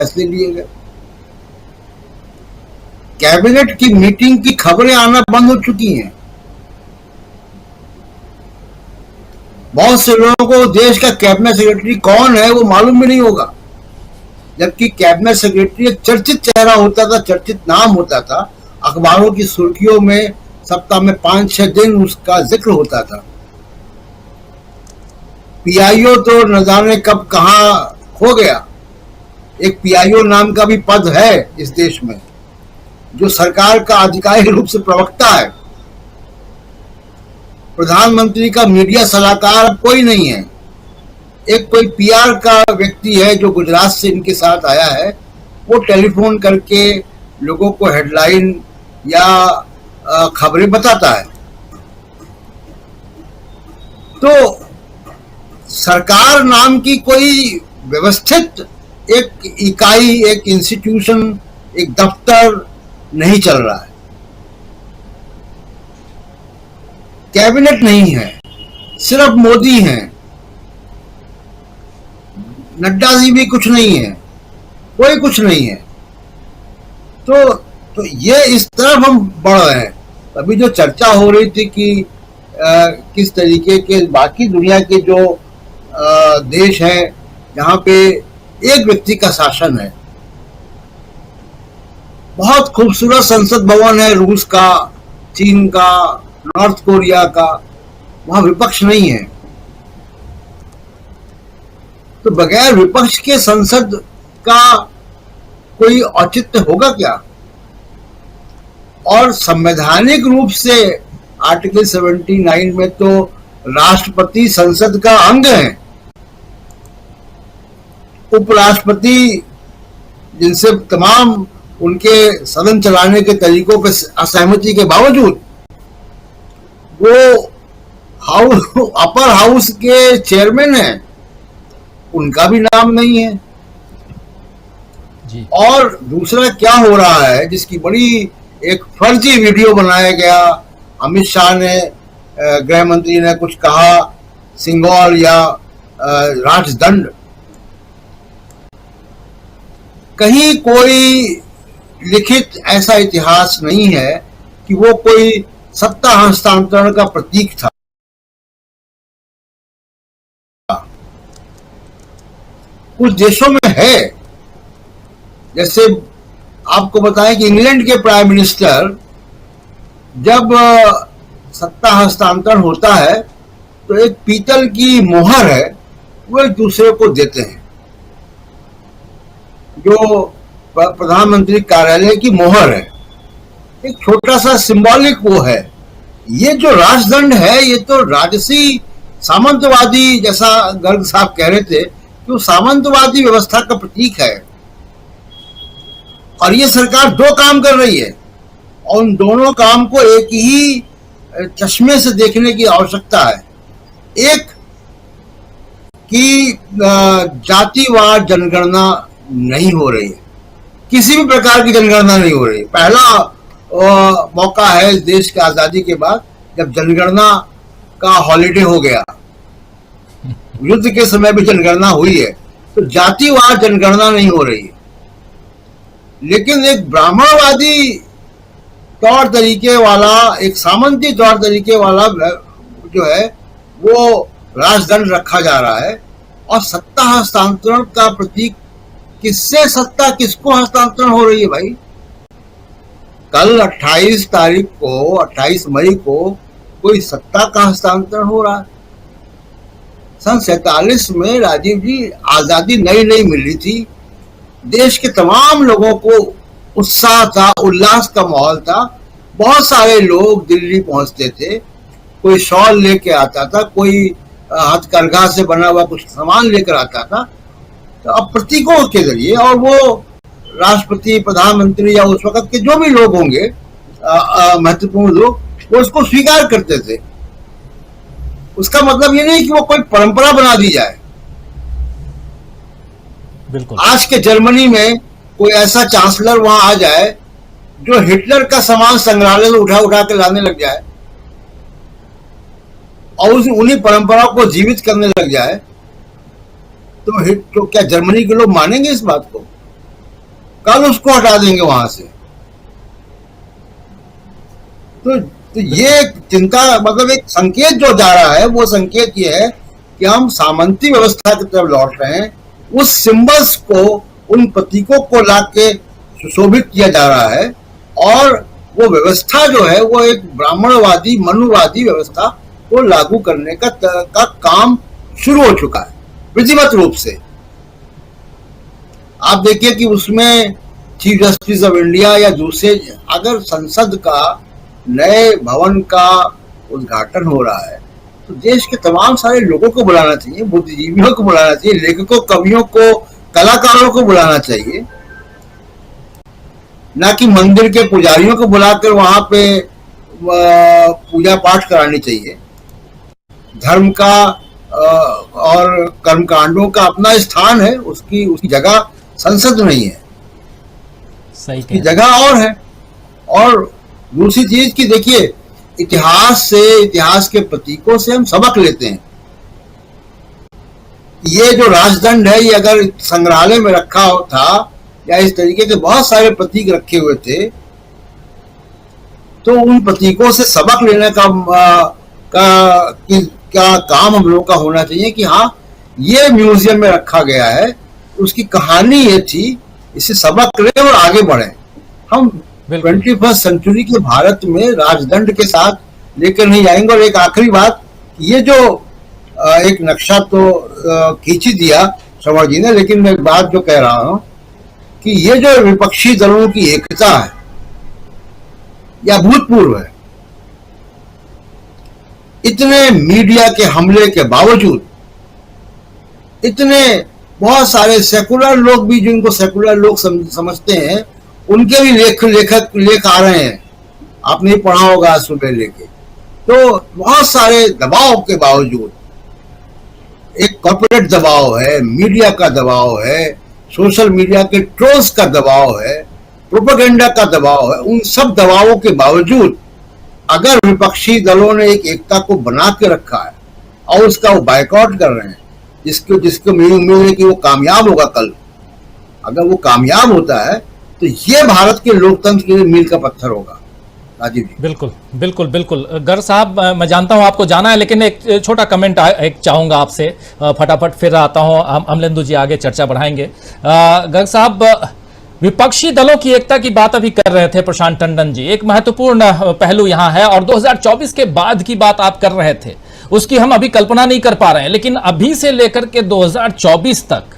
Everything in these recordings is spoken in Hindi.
फैसले लिए गए। कैबिनेट की मीटिंग की खबरें आना बंद हो चुकी हैं। बहुत से लोगों को देश का कैबिनेट सेक्रेटरी कौन है वो मालूम भी नहीं होगा, जबकि कैबिनेट सेक्रेटरी एक चर्चित चेहरा होता था, चर्चित नाम होता था। अखबारों की सुर्खियों में सप्ताह में 5-6 दिन उसका जिक्र होता था। पीआईओ तो न जाने कब कहां खो गया। एक पीआईओ नाम का भी पद है इस देश में, जो सरकार का आधिकारिक रूप से प्रवक्ता है। प्रधानमंत्री का मीडिया सलाहकार अब कोई नहीं है। एक कोई पीआर का व्यक्ति है जो गुजरात से इनके साथ आया है, वो टेलीफोन करके लोगों को हेडलाइन या खबरें बताता है। तो सरकार नाम की कोई व्यवस्थित एक इकाई, एक इंस्टीट्यूशन, एक दफ्तर नहीं चल रहा है। कैबिनेट नहीं है, सिर्फ मोदी हैं, नड्डा जी भी कुछ नहीं है, कोई कुछ नहीं है। तो ये इस तरफ हम बढ़ रहे हैं। अभी जो चर्चा हो रही थी कि किस तरीके के बाकी दुनिया के जो देश हैं जहां पे एक व्यक्ति का शासन है, बहुत खूबसूरत संसद भवन है रूस का, चीन का, नॉर्थ कोरिया का, वहां विपक्ष नहीं है। तो बगैर विपक्ष के संसद का कोई औचित्य होगा क्या? और संवैधानिक रूप से आर्टिकल 79 में तो राष्ट्रपति संसद का अंग है। उपराष्ट्रपति, जिनसे तमाम उनके सदन चलाने के तरीकों पर असहमति के बावजूद वो अपर हाउस के चेयरमैन हैं, उनका भी नाम नहीं है जी। और दूसरा क्या हो रहा है, जिसकी बड़ी एक फर्जी वीडियो बनाया गया। अमित शाह ने, गृह मंत्री ने कुछ कहा, सिंगौल या राजदंड, कहीं कोई लिखित ऐसा इतिहास नहीं है कि वो कोई सत्ता हस्तांतरण का प्रतीक था। कुछ देशों में है, जैसे आपको बताएं कि इंग्लैंड के प्राइम मिनिस्टर जब सत्ता हस्तांतरण होता है तो एक पीतल की मोहर है, वो एक दूसरे को देते हैं, जो प्रधानमंत्री कार्यालय की मोहर है। एक छोटा सा सिंबॉलिक वो है। ये जो राजदंड है, ये तो राजसी सामंतवादी, जैसा गर्ग साहब कह रहे थे, कि वो सामंतवादी व्यवस्था का प्रतीक है। और ये सरकार दो काम कर रही है, और उन दोनों काम को एक ही चश्मे से देखने की आवश्यकता है। एक कि जातिवार जनगणना नहीं हो रही है, किसी भी प्रकार की जनगणना नहीं हो रही। पहला मौका है इस देश की आजादी के बाद जब जनगणना का हॉलिडे हो गया। युद्ध के समय भी जनगणना हुई है, तो जातिवार जनगणना नहीं हो रही है। लेकिन एक ब्राह्मणवादी तौर तरीके वाला, एक सामंती तौर तरीके वाला जो है, वो राजदंड रखा जा रहा है। और सत्ता हस्तांतरण का प्रतीक, किससे सत्ता किसको हस्तांतरण हो रही है भाई? कल 28 तारीख को, 28 मई को कोई सत्ता का हस्तांतरण हो रहा है। सन 47 में राजीव जी, आजादी नई नई मिली थी, देश के तमाम लोगों को उत्साह था, उल्लास का माहौल था। बहुत सारे लोग दिल्ली पहुंचते थे, कोई शॉल लेके आता था, कोई हथकरघा से बना हुआ कुछ सामान लेकर आता था। तो अब प्रतीकों के जरिए, और वो राष्ट्रपति, प्रधानमंत्री या उस वक्त के जो भी लोग होंगे महत्वपूर्ण लोग, वो उसको स्वीकार करते थे। उसका मतलब ये नहीं कि वो कोई परंपरा बना दी जाए। बिल्कुल। आज के जर्मनी में कोई ऐसा चांसलर वहां आ जाए जो हिटलर का सामान संग्रहालय में उठा उठा के लाने लग जाए और उन्हीं परंपराओं को जीवित करने लग जाए, तो क्या जर्मनी के लोग मानेंगे इस बात को? कल उसको हटा देंगे वहां से। तो ये चिंता, मतलब एक संकेत जो जा रहा है वो संकेत ये है कि हम सामंती व्यवस्था की तरफ लौट रहे हैं। उस सिंबल्स को, उन प्रतीकों को लाके सुशोभित किया जा रहा है और वो व्यवस्था जो है वो एक ब्राह्मणवादी मनुवादी व्यवस्था को लागू करने का काम शुरू हो चुका है विधिवत रूप से। आप देखिए कि उसमें चीफ जस्टिस ऑफ इंडिया या दूसरे, अगर संसद का नए भवन का उद्घाटन हो रहा है तो देश के तमाम सारे लोगों को बुलाना चाहिए, बुद्धिजीवियों को बुलाना चाहिए, लेखकों, कवियों को, कलाकारों को बुलाना चाहिए, ना कि मंदिर के पुजारियों को बुलाकर वहां पे पूजा पाठ करानी चाहिए। धर्म का और कर्मकांडों का अपना स्थान है, उसकी जगह संसद नहीं है, सही की जगह और है। और दूसरी चीज की देखिए, इतिहास से, इतिहास के प्रतीकों से हम सबक लेते हैं। ये जो राजदंड है, ये अगर संग्रहालय में रखा था या इस तरीके के बहुत सारे प्रतीक रखे हुए थे, तो उन प्रतीकों से सबक लेने का काम हम लोगों का होना चाहिए कि हाँ, ये म्यूजियम में रखा गया है, उसकी कहानी ये थी, इससे सबक लें और आगे बढ़े। हम 21st सेंचुरी के भारत में राजदंड के साथ लेकर नहीं जाएंगे। और एक आखिरी बात, ये जो एक नक्शा तो खींच ही दिया श्रवण जी ने, लेकिन मैं बात जो कह रहा हूं कि ये जो विपक्षी दलों की एकता है या भूतपूर्व है, इतने मीडिया के हमले के बावजूद, इतने बहुत सारे सेकुलर लोग भी, जिनको सेकुलर लोग समझते हैं, उनके भी लेख आ रहे हैं, आपने पढ़ा होगा सुबह लेके। तो बहुत सारे दबाव के बावजूद, एक कॉर्पोरेट दबाव है, मीडिया का दबाव है, सोशल मीडिया के ट्रोल्स का दबाव है, प्रोपेगेंडा का दबाव है, उन सब दबावों के बावजूद अगर विपक्षी दलों ने एक एकता को बना के रखा है और उसका वो बायकॉट कर रहे हैं, जिसको मेरी उम्मीद है कि वो कामयाब होगा कल। अगर वो कामयाब होता है तो ये भारत के लोकतंत्र के लिए मील का पत्थर होगा। राजीव जी। बिल्कुल बिल्कुल बिल्कुल। गर्ग साहब, मैं जानता हूं आपको जाना है, लेकिन एक छोटा कमेंट एक चाहूंगा आपसे, फटाफट फिर आता हूं, अमलेंदु जी आगे चर्चा बढ़ाएंगे। गर्ग साहब, विपक्षी दलों की एकता की बात अभी कर रहे थे प्रशांत टंडन जी, एक महत्वपूर्ण पहलू यहां है, और 2024 के बाद की बात आप कर रहे थे, उसकी हम अभी कल्पना नहीं कर पा रहे हैं, लेकिन अभी से लेकर के 2024 तक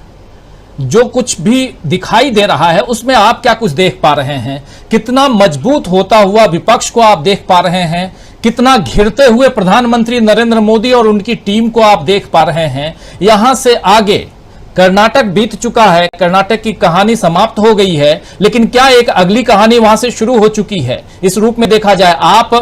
जो कुछ भी दिखाई दे रहा है उसमें आप क्या कुछ देख पा रहे हैं? कितना मजबूत होता हुआ विपक्ष को आप देख पा रहे हैं? कितना घिरते हुए प्रधानमंत्री नरेंद्र मोदी और उनकी टीम को आप देख पा रहे हैं? यहां से आगे कर्नाटक बीत चुका है, कर्नाटक की कहानी समाप्त हो गई है, लेकिन क्या एक अगली कहानी वहां से शुरू हो चुकी है? इस रूप में देखा जाए, आप